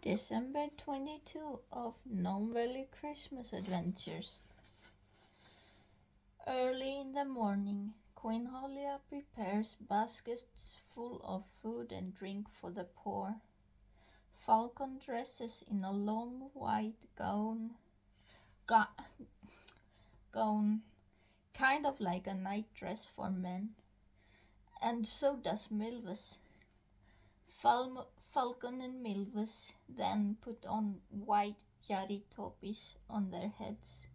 December 22 of Gnome Valley Christmas Adventures. Early in the morning, Queen Holia prepares baskets full of food and drink for the poor. Falcon dresses in a long white gown, kind of like a night dress for men, and so does Milvus. Falcon and Milvus then put on white yari topis on their heads.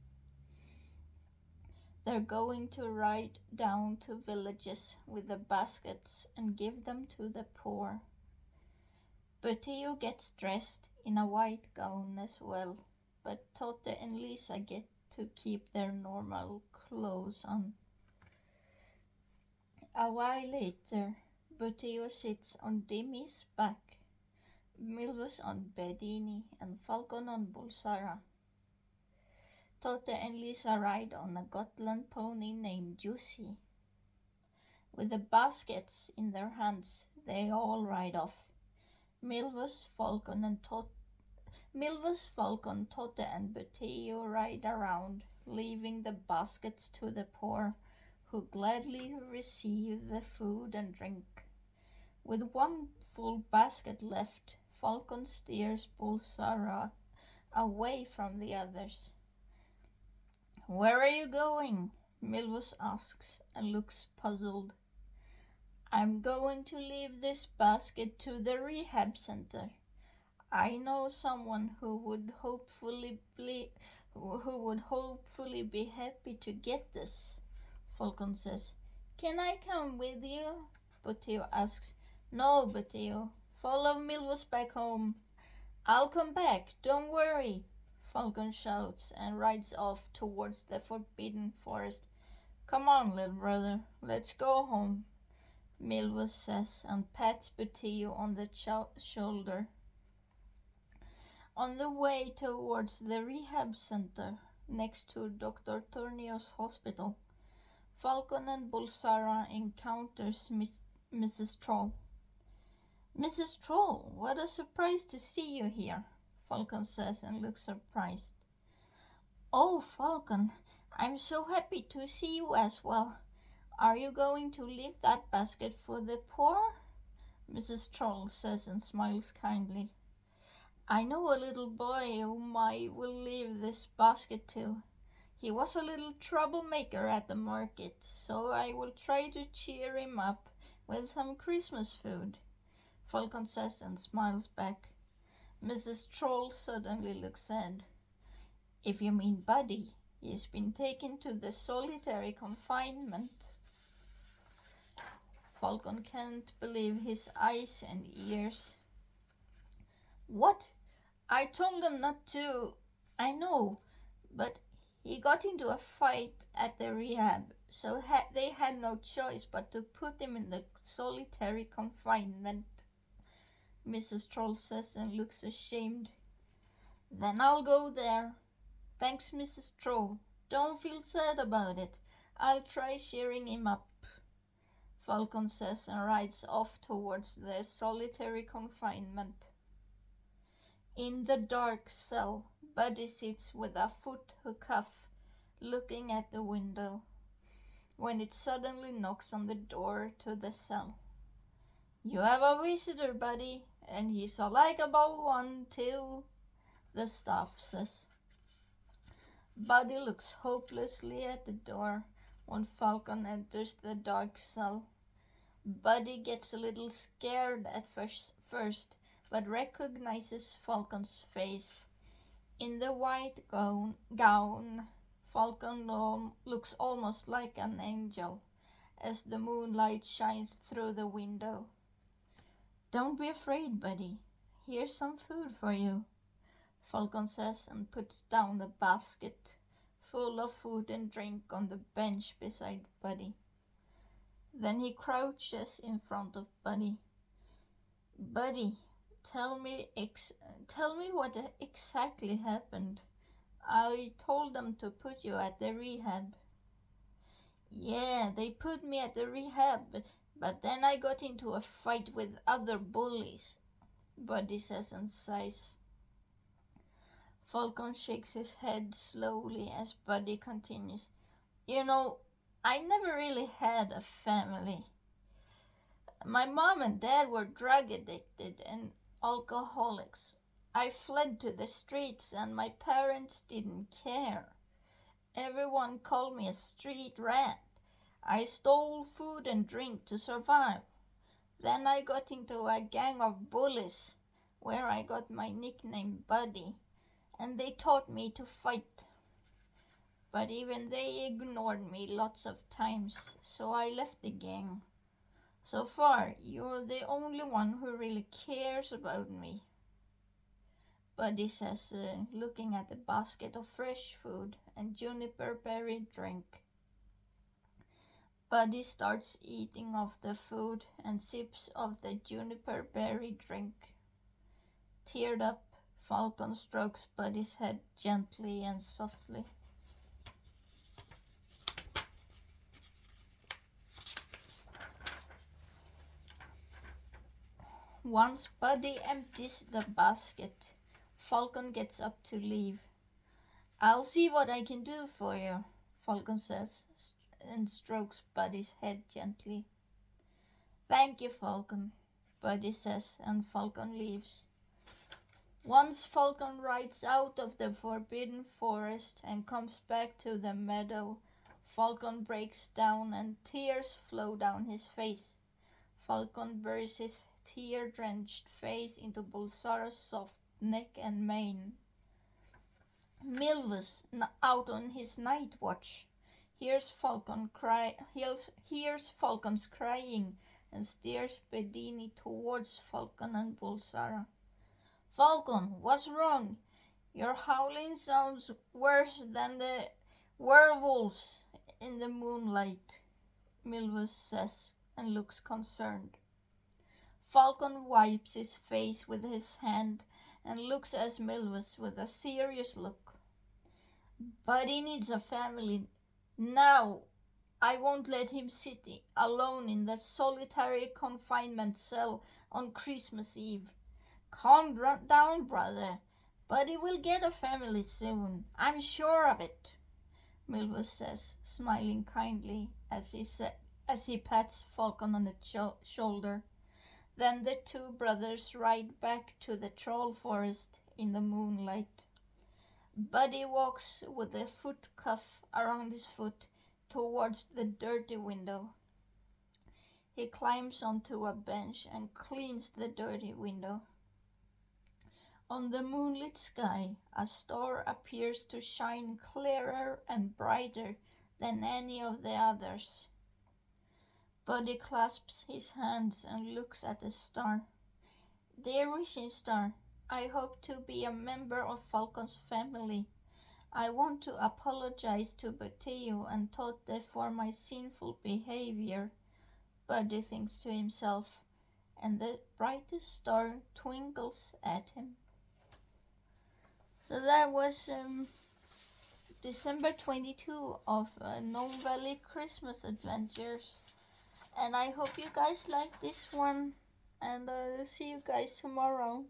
They're going to ride down to villages with the baskets and give them to the poor. Butteo gets dressed in a white gown as well, but Totte and Lisa get to keep their normal clothes on. A while later, Butteo sits on Dimmy's back, Milvus on Bedini, and Falcon on Bulsara. Totte and Lisa ride on a Gotland pony named Jussi. With the baskets in their hands, they all ride off. Milvus, Falcon, Totte, and Butteo ride around, leaving the baskets to the poor, who gladly receive the food and drink. With one full basket left, Falcon steers Bulsara away from the others. "Where are you going?" Milvus asks and looks puzzled. "I'm going to leave this basket to the rehab center. I know someone who would hopefully be happy to get this," Falcon says. "Can I come with you?" Butteo asks. "No, Butteo. Follow Milvus back home. I'll come back, don't worry," Falcon shouts and rides off towards the forbidden forest. "Come on, little brother, let's go home," Milvus says and pats Butteo on the shoulder. On the way towards the rehab center, next to Dr. Tornio's hospital, Falcon and Bulsara encounters Mrs. Troll. "Mrs. Troll, what a surprise to see you here," Falcon says and looks surprised. "Oh, Falcon, I'm so happy to see you as well. Are you going to leave that basket for the poor?" Mrs. Troll says and smiles kindly. "I know a little boy whom I will leave this basket to. He was a little troublemaker at the market, so I will try to cheer him up with some Christmas food," Falcon says and smiles back. Mrs. Troll suddenly looks sad. "If you mean Buddy, he's been taken to the solitary confinement." Falcon can't believe his eyes and ears. "What? I told them not to." "I know, but he got into a fight at the rehab, so they had no choice but to put him in the solitary confinement," Mrs. Troll says and looks ashamed. "Then I'll go there. Thanks, Mrs. Troll. Don't feel sad about it. I'll try cheering him up," Falcon says and rides off towards the solitary confinement. In the dark cell, Buddy sits with a foot cuff, looking at the window, when it suddenly knocks on the door to the cell. "You have a visitor, Buddy, and he's a likable one, too," the staff says. Buddy looks hopelessly at the door when Falcon enters the dark cell. Buddy gets a little scared at first, but recognizes Falcon's face. In the white gown, Falcon looks almost like an angel as the moonlight shines through the window. "Don't be afraid, Buddy. Here's some food for you," Falcon says and puts down the basket full of food and drink on the bench beside Buddy. Then he crouches in front of Buddy. "Buddy, tell me what exactly happened. I told them to put you at the rehab." "Yeah, they put me at the rehab, but then I got into a fight with other bullies." Buddy says and sighs. Falcon shakes his head slowly as Buddy continues. You know, I never really had a family. My mom and dad were drug addicted and alcoholics. I fled to the streets and my parents didn't care. Everyone called me a street rat. I stole food and drink to survive. Then I got into a gang of bullies where I got my nickname Buddy, and they taught me to fight. But even they ignored me lots of times, so I left the gang. So far, you're the only one who really cares about me. Buddy says, looking at the basket of fresh food and juniper berry drink. Buddy starts eating of the food and sips of the juniper berry drink. Teared up, Falcon strokes Buddy's head gently and softly. Once Buddy empties the basket, Falcon gets up to leave. I'll see what I can do for you, Falcon says, and strokes Buddy's head gently. Thank you, Falcon, Buddy says, and Falcon leaves. Once Falcon rides out of the forbidden forest and comes back to the meadow, Falcon breaks down and tears flow down his face. Falcon buries his tear-drenched face into Bulsara's soft neck and mane. Milvus, out on his night watch, hears Falcon's crying and steers Bedini towards Falcon and Bulsara. Falcon, what's wrong? Your howling sounds worse than the werewolves in the moonlight, Milvus says and looks concerned. Falcon wipes his face with his hand and looks at Milvus with a serious look. Buddy needs a family now. I won't let him sit alone in that solitary confinement cell on Christmas Eve. Calm down, brother. Buddy will get a family soon. I'm sure of it, Milvus says, smiling kindly as he pats Falcon on the shoulder. Then the two brothers ride back to the troll forest in the moonlight. Buddy walks with a foot cuff around his foot towards the dirty window. He climbs onto a bench and cleans the dirty window. On the moonlit sky, a star appears to shine clearer and brighter than any of the others. Buddy clasps his hands and looks at the star. Dear wishing star, I hope to be a member of Falcon's family. I want to apologize to Berteo and Totte for my sinful behavior, Buddy thinks to himself, and the brightest star twinkles at him. So that was December 22 of Gnome Valley Christmas Adventures. And I hope you guys like this one. And see you guys tomorrow.